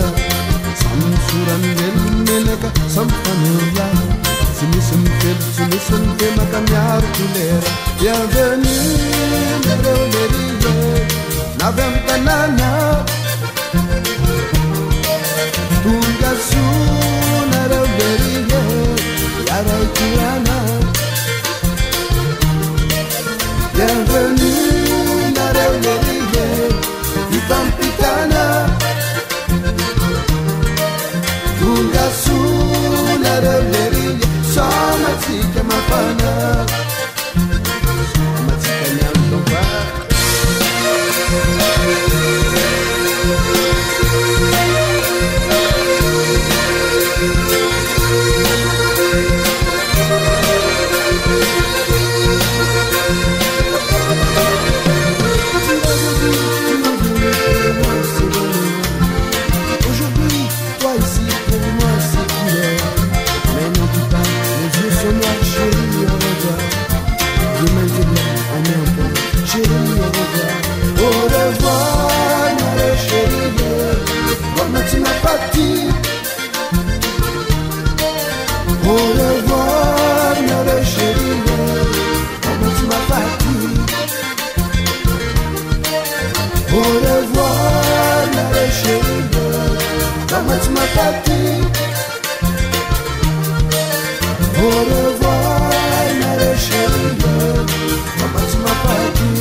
Rosa, Samsuran Meleka, Sampanula, Simisum Macamiar Culera, Bienvenue, Roleria, Naventanana, Tungasuna Roleria, Yaraitiana, Bienvenue, Roleria, Ipampitana, Tungasuna Roleria, Samatika Mapana, Matika Nyamdova. Aujourd'hui, toi ici, pour moi c'est couleur. Mais n'oublie pas, les yeux sont noirs, chérie, au revoir. Demain c'est blanc, on est en plein, chérie, au revoir. Au revoir, ma chérie, comme tu m'as parti. Au revoir, ma chérie, comme tu m'as parti. Au revoir, ma chérie, comme tu m'as parti. Au revoir, ma chérie, comme tu m'as parti.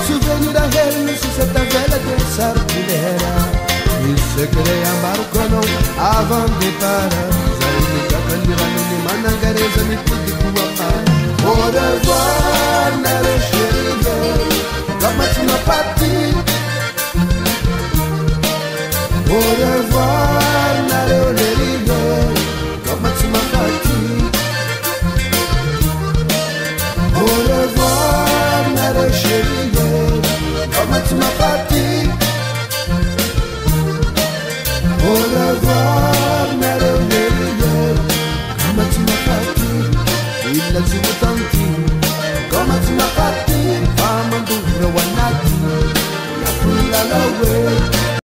Souvenir da reine sur cette belle de Sarpilera. Il se crée un barcono avant de départ. Zaïnika Kandirani ni Manangareza ni Pudi Kuapa. Au revoir, Nare chérie, comme tu m'as parti. Au revoir, Nare Oleria, comme tu m'as parti. Au revoir, Nare chérie, comme tu m'as parti. Au revoir, Nare Oleria, comme tu m'as parti. Il a dit